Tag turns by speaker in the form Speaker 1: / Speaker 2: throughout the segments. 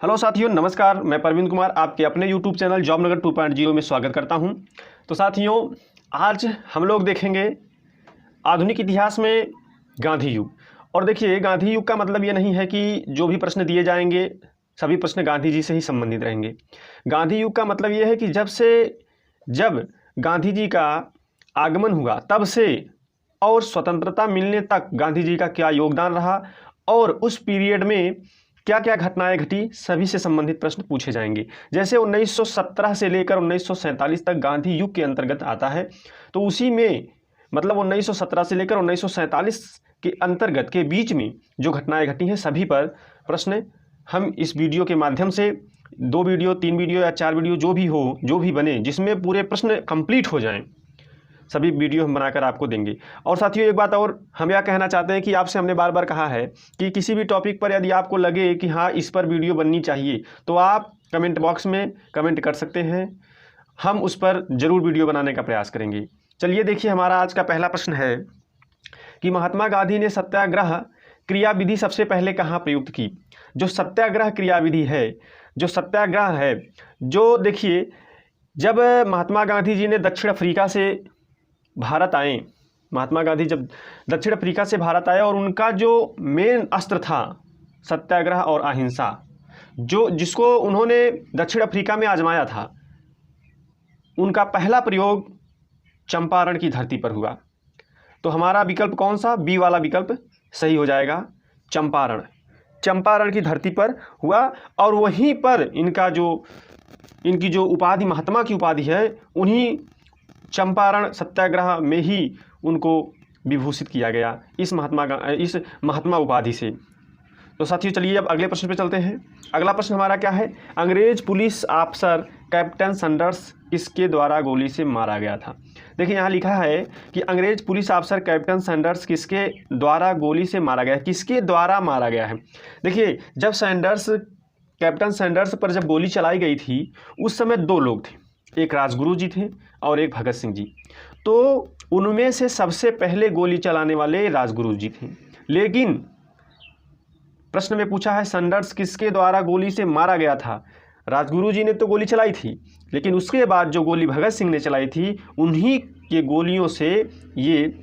Speaker 1: Hello साथियों, नमस्कार। मैं परवीन कुमार आपके अपने यूट्यूब चैनल जॉब नगर 2.0 में स्वागत करता हूं। तो साथियों, आज हम लोग देखेंगे आधुनिक इतिहास में गांधी युग। और देखिए, गांधी युग का मतलब ये नहीं है कि जो भी प्रश्न दिए जाएंगे सभी प्रश्न गांधी जी से ही संबंधित रहेंगे। गांधी युग का मतलब ये है कि जब गांधी जी का आगमन हुआ तब से और स्वतंत्रता मिलने तक गांधी जी का क्या योगदान रहा और उस पीरियड में क्या क्या घटनाएं घटी, सभी से संबंधित प्रश्न पूछे जाएंगे। जैसे 1917 से लेकर 1947 तक गांधी युग के अंतर्गत आता है, तो उसी में मतलब 1917 से लेकर 1947 के अंतर्गत के बीच में जो घटनाएं घटी हैं सभी पर प्रश्न हम इस वीडियो के माध्यम से 2 वीडियो, 3 वीडियो या 4 वीडियो जो भी बने, जिसमें पूरे प्रश्न कंप्लीट हो जाएं, सभी वीडियो हम बनाकर आपको देंगे। और साथियों, एक बात और हम यह कहना चाहते हैं कि आपसे हमने बार बार कहा है कि किसी भी टॉपिक पर यदि आपको लगे कि हाँ इस पर वीडियो बननी चाहिए, तो आप कमेंट बॉक्स में कमेंट कर सकते हैं। हम उस पर ज़रूर वीडियो बनाने का प्रयास करेंगे। चलिए देखिए, हमारा आज का पहला प्रश्न है कि महात्मा गांधी ने सत्याग्रह क्रियाविधि सबसे पहले कहाँ प्रयुक्त की। जो सत्याग्रह क्रियाविधि है, जो सत्याग्रह है, जो देखिए, जब महात्मा गांधी जी ने दक्षिण अफ्रीका से भारत आए, महात्मा गांधी जब दक्षिण अफ्रीका से भारत आए और उनका जो मेन अस्त्र था सत्याग्रह और अहिंसा, जिसको उन्होंने दक्षिण अफ्रीका में आजमाया था, उनका पहला प्रयोग चंपारण की धरती पर हुआ। तो हमारा विकल्प कौन सा? बी वाला विकल्प सही हो जाएगा। चंपारण की धरती पर हुआ और वहीं पर इनकी जो उपाधि, महात्मा की उपाधि है, उन्हीं चंपारण सत्याग्रह में ही उनको विभूषित किया गया इस महात्मा उपाधि से। तो साथियों, चलिए अब अगले प्रश्न पे चलते हैं। अगला प्रश्न हमारा क्या है? अंग्रेज पुलिस अफसर कैप्टन सैंडर्स किसके द्वारा गोली से मारा गया था? देखिए, यहाँ लिखा है कि अंग्रेज पुलिस अफसर कैप्टन सैंडर्स किसके द्वारा गोली से मारा गया है। किसके द्वारा मारा गया है? देखिए, जब कैप्टन सैंडर्स पर जब गोली चलाई गई थी, उस समय 2 लोग थे, एक राजगुरु जी थे और एक भगत सिंह जी। तो उनमें से सबसे पहले गोली चलाने वाले राजगुरु जी थे, लेकिन प्रश्न में पूछा है सैंडर्स किसके द्वारा गोली से मारा गया था। राजगुरु जी ने तो गोली चलाई थी, लेकिन उसके बाद जो गोली भगत सिंह ने चलाई थी, उन्हीं के गोलियों से ये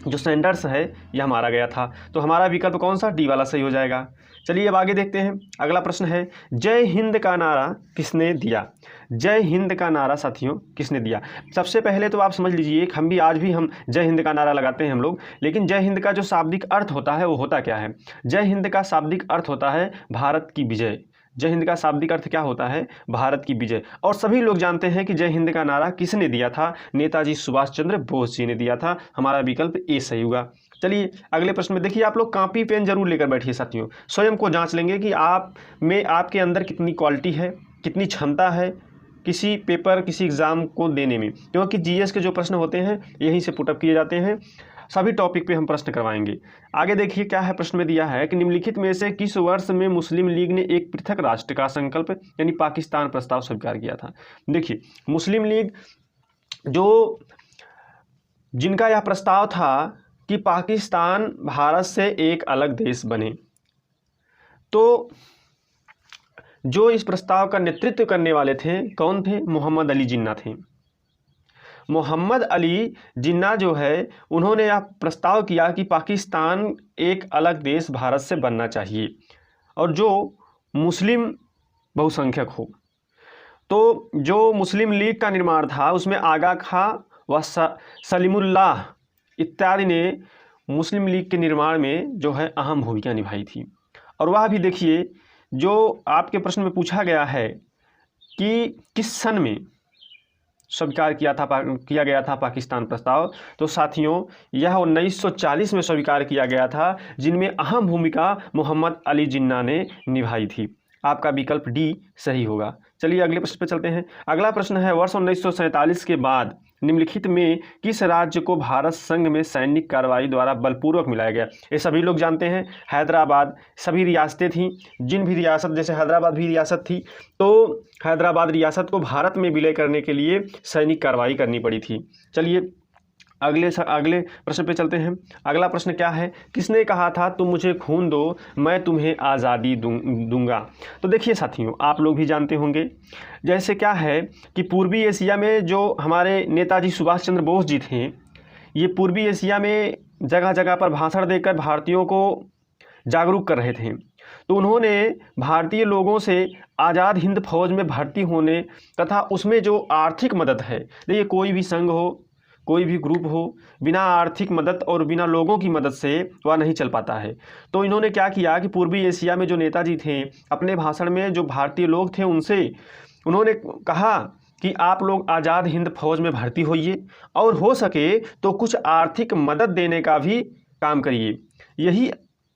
Speaker 1: जो सैंडर्स है यह मारा गया था। तो हमारा विकल्प कौन सा? डी वाला सही हो जाएगा। चलिए अब आगे देखते हैं। अगला प्रश्न है, जय हिंद का नारा किसने दिया? जय हिंद का नारा साथियों किसने दिया? सबसे पहले तो आप समझ लीजिए, आज भी हम जय हिंद का नारा लगाते हैं हम लोग, लेकिन जय हिंद का जो शाब्दिक अर्थ होता है वो होता क्या है? जय हिंद का शाब्दिक अर्थ होता है भारत की विजय। जय हिंद का शाब्दिक अर्थ क्या होता है? भारत की विजय। और सभी लोग जानते हैं कि जय हिंद का नारा किसने दिया था? नेताजी सुभाष चंद्र बोस जी ने दिया था। हमारा विकल्प ए सही होगा। चलिए अगले प्रश्न में देखिए, आप लोग कॉपी पेन जरूर लेकर बैठिए साथियों। स्वयं को जांच लेंगे कि आपके अंदर कितनी क्वालिटी है, कितनी क्षमता है किसी पेपर, किसी एग्ज़ाम को देने में, क्योंकि जीएस के जो प्रश्न होते हैं यहीं से पुटअप किए जाते हैं। सभी टॉपिक पे हम प्रश्न करवाएंगे। आगे देखिए क्या है, प्रश्न में दिया है कि निम्नलिखित में से किस वर्ष में मुस्लिम लीग ने एक पृथक राष्ट्र का संकल्प यानी पाकिस्तान प्रस्ताव स्वीकार किया था? देखिए, मुस्लिम लीग जिनका यह प्रस्ताव था कि पाकिस्तान भारत से एक अलग देश बने, तो जो इस प्रस्ताव का नेतृत्व करने वाले थे कौन थे? मोहम्मद अली जिन्ना थे। मोहम्मद अली जिन्ना जो है, उन्होंने यह प्रस्ताव किया कि पाकिस्तान एक अलग देश भारत से बनना चाहिए और जो मुस्लिम बहुसंख्यक हो। तो जो मुस्लिम लीग का निर्माण था उसमें आगा खां व सलीमुल्लाह इत्यादि ने मुस्लिम लीग के निर्माण में जो है अहम भूमिका निभाई थी। और वह भी देखिए, जो आपके प्रश्न में पूछा गया है कि किस सन में स्वीकार किया गया था पाकिस्तान प्रस्ताव, तो साथियों यह 1940 में स्वीकार किया गया था, जिनमें अहम भूमिका मोहम्मद अली जिन्ना ने निभाई थी। आपका विकल्प डी सही होगा। चलिए अगले प्रश्न पर चलते हैं। अगला प्रश्न है, वर्ष 1947 के बाद निम्नलिखित में किस राज्य को भारत संघ में सैनिक कार्रवाई द्वारा बलपूर्वक मिलाया गया? ये सभी लोग जानते हैं, हैदराबाद। सभी रियासतें थीं, जिन भी रियासत, जैसे हैदराबाद भी रियासत थी, तो हैदराबाद रियासत को भारत में विलय करने के लिए सैनिक कार्रवाई करनी पड़ी थी। चलिए अगले प्रश्न पे चलते हैं। अगला प्रश्न क्या है, किसने कहा था तुम मुझे खून दो मैं तुम्हें आज़ादी दूंगा। तो देखिए साथियों, आप लोग भी जानते होंगे, जैसे क्या है कि पूर्वी एशिया में जो हमारे नेताजी सुभाष चंद्र बोस जी थे, ये पूर्वी एशिया में जगह जगह पर भाषण देकर भारतीयों को जागरूक कर रहे थे। तो उन्होंने भारतीय लोगों से आज़ाद हिंद फौज में भर्ती होने तथा उसमें जो आर्थिक मदद है, देखिए कोई भी संघ हो, कोई भी ग्रुप हो, बिना आर्थिक मदद और बिना लोगों की मदद से वह नहीं चल पाता है। तो इन्होंने क्या किया कि पूर्वी एशिया में जो नेताजी थे, अपने भाषण में जो भारतीय लोग थे उनसे उन्होंने कहा कि आप लोग आज़ाद हिंद फौज में भर्ती होइए और हो सके तो कुछ आर्थिक मदद देने का भी काम करिए। यही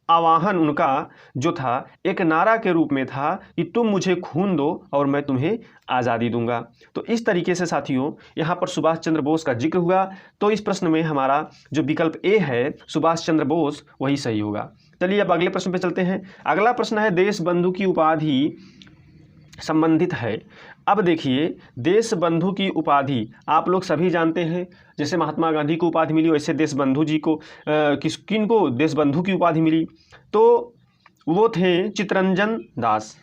Speaker 1: आह्वान उनका जो था एक नारा के रूप में था कि तुम मुझे खून दो और मैं तुम्हें आज़ादी दूंगा। तो इस तरीके से साथियों यहाँ पर सुभाष चंद्र बोस का जिक्र हुआ। तो इस प्रश्न में हमारा जो विकल्प ए है सुभाष चंद्र बोस वही सही होगा। चलिए अब अगले प्रश्न पे चलते हैं। अगला प्रश्न है देश बंधु की उपाधि संबंधित है। अब देखिए, देश बंधु की उपाधि आप लोग सभी जानते हैं, जैसे महात्मा गांधी को उपाधि मिली वैसे देश बंधु जी को किन को देश बंधु की उपाधि मिली, तो वो थे चित्तरंजन दास।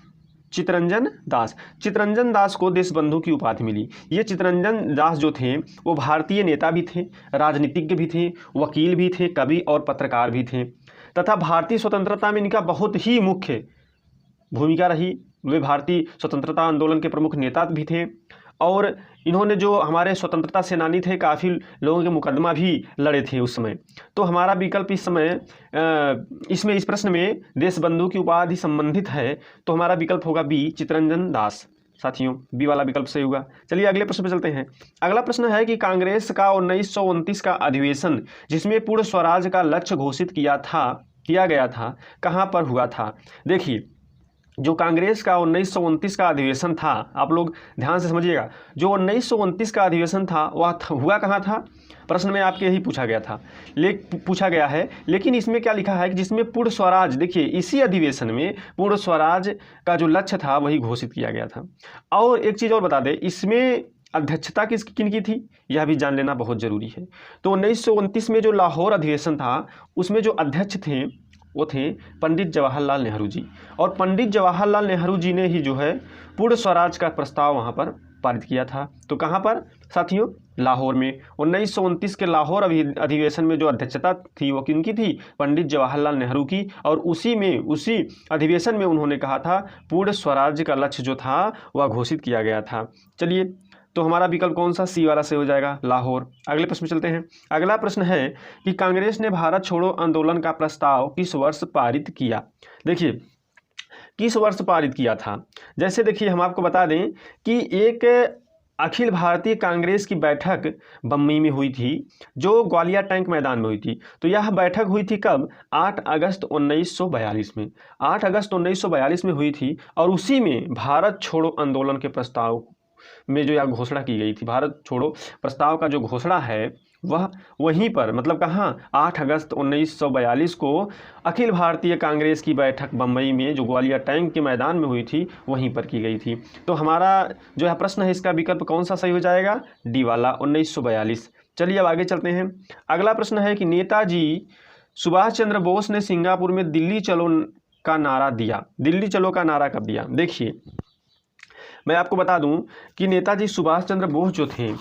Speaker 1: चित्तरंजन दास को देश बंधु की उपाधि मिली। ये चित्तरंजन दास जो थे वो भारतीय नेता भी थे, राजनीतिज्ञ भी थे, वकील भी थे, कवि और पत्रकार भी थे तथा भारतीय स्वतंत्रता में इनका बहुत ही मुख्य भूमिका रही। वे भारतीय स्वतंत्रता आंदोलन के प्रमुख नेता भी थे और इन्होंने जो हमारे स्वतंत्रता सेनानी थे, काफ़ी लोगों के मुकदमा भी लड़े थे उस समय। तो हमारा विकल्प इस समय इसमें इस प्रश्न में देश बंधु की उपाधि संबंधित है, तो हमारा विकल्प होगा बी, चित्तरंजन दास। साथियों बी वाला विकल्प सही होगा। चलिए अगले प्रश्न पर चलते हैं। अगला प्रश्न है कि कांग्रेस का 1929 का अधिवेशन जिसमें पूर्ण स्वराज का लक्ष्य घोषित किया गया था, कहाँ पर हुआ था। देखिए, जो कांग्रेस का 1929 का अधिवेशन था, आप लोग ध्यान से समझिएगा, जो 1929 का अधिवेशन था वह हुआ कहाँ था। प्रश्न में आपके यही पूछा गया है, लेकिन इसमें क्या लिखा है कि जिसमें पूर्ण स्वराज, देखिए इसी अधिवेशन में पूर्ण स्वराज का जो लक्ष्य था वही घोषित किया गया था। और एक चीज़ और बता दें, इसमें अध्यक्षता किनकी थी यह भी जान लेना बहुत ज़रूरी है। तो 1929 में जो लाहौर अधिवेशन था उसमें जो अध्यक्ष थे वो थे पंडित जवाहरलाल नेहरू जी, और पंडित जवाहरलाल नेहरू जी ने ही जो है पूर्ण स्वराज का प्रस्ताव वहाँ पर पारित किया था। तो कहाँ पर साथियों, लाहौर में। 1929 के लाहौर अधिवेशन में जो अध्यक्षता थी वो किनकी थी, पंडित जवाहरलाल नेहरू की, और उसी अधिवेशन में उन्होंने कहा था पूर्ण स्वराज का लक्ष्य जो था वह घोषित किया गया था। चलिए, तो हमारा विकल्प कौन सा, सी वाला से हो जाएगा, लाहौर। अगले प्रश्न में चलते हैं। अगला प्रश्न है कि कांग्रेस ने भारत छोड़ो आंदोलन का प्रस्ताव किस वर्ष पारित किया। देखिए, किस वर्ष पारित किया था। जैसे देखिए, हम आपको बता दें कि एक अखिल भारतीय कांग्रेस की बैठक बम्बई में हुई थी, जो ग्वालियर टैंक मैदान में हुई थी। तो यह बैठक हुई थी कब, 8 अगस्त 1942 में। 8 अगस्त 1942 में हुई थी, और उसी में भारत छोड़ो आंदोलन के प्रस्ताव में जो यह घोषणा की गई थी, भारत छोड़ो प्रस्ताव का जो घोषणा है वह वहीं पर, मतलब कहाँ, 8 अगस्त 1942 को अखिल भारतीय कांग्रेस की बैठक बम्बई में जो ग्वालियर टैंक के मैदान में हुई थी वहीं पर की गई थी। तो हमारा जो यह प्रश्न है इसका विकल्प कौन सा सही हो जाएगा, डी वाला, 1942। चलिए अब आगे चलते हैं। अगला प्रश्न है कि नेताजी सुभाष चंद्र बोस ने सिंगापुर में दिल्ली चलो का नारा दिया। दिल्ली चलो का नारा कब दिया। देखिए, मैं आपको बता दूं कि नेताजी सुभाष चंद्र बोस जो थे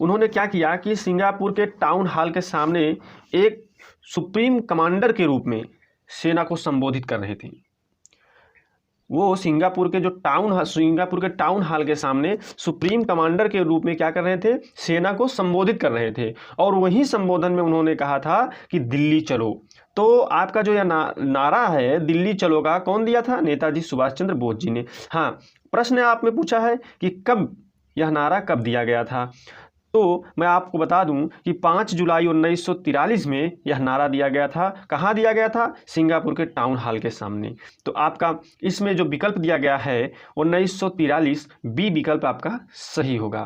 Speaker 1: उन्होंने क्या किया कि सिंगापुर के टाउन हॉल के सामने एक सुप्रीम कमांडर के रूप में सेना को संबोधित कर रहे थे। वो सिंगापुर के टाउन हॉल के सामने सुप्रीम कमांडर के रूप में क्या कर रहे थे, सेना को संबोधित कर रहे थे, और वही संबोधन में उन्होंने कहा था कि दिल्ली चलो। तो आपका जो यह नारा है दिल्ली चलो का कौन दिया था, नेताजी सुभाष चंद्र बोस जी ने। हाँ, प्रश्न आप में पूछा है कि कब यह नारा कब दिया गया था, तो मैं आपको बता दूं कि 5 जुलाई 1943 में यह नारा दिया गया था। कहाँ दिया गया था, सिंगापुर के टाउन हॉल के सामने। तो आपका इसमें जो विकल्प दिया गया है 1943, बी विकल्प आपका सही होगा।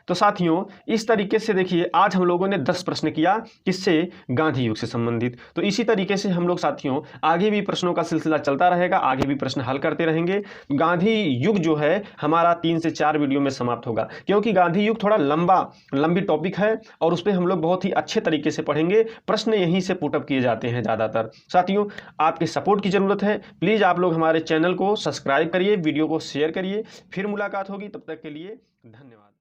Speaker 1: तो साथियों इस तरीके से देखिए आज हम लोगों ने 10 प्रश्न किया, किससे? गांधी युग से संबंधित। तो इसी तरीके से हम लोग साथियों आगे भी प्रश्नों का सिलसिला चलता रहेगा, आगे भी प्रश्न हल करते रहेंगे। गांधी युग जो है हमारा 3 से 4 वीडियो में समाप्त होगा, क्योंकि गांधी युग थोड़ा लंबी टॉपिक है और उस पर हम लोग बहुत ही अच्छे तरीके से पढ़ेंगे। प्रश्न यहीं से पुटअप किए जाते हैं ज़्यादातर। साथियों आपके सपोर्ट की ज़रूरत है, प्लीज़ आप लोग हमारे चैनल को सब्सक्राइब करिए, वीडियो को शेयर करिए। फिर मुलाकात होगी, तब तक के लिए धन्यवाद।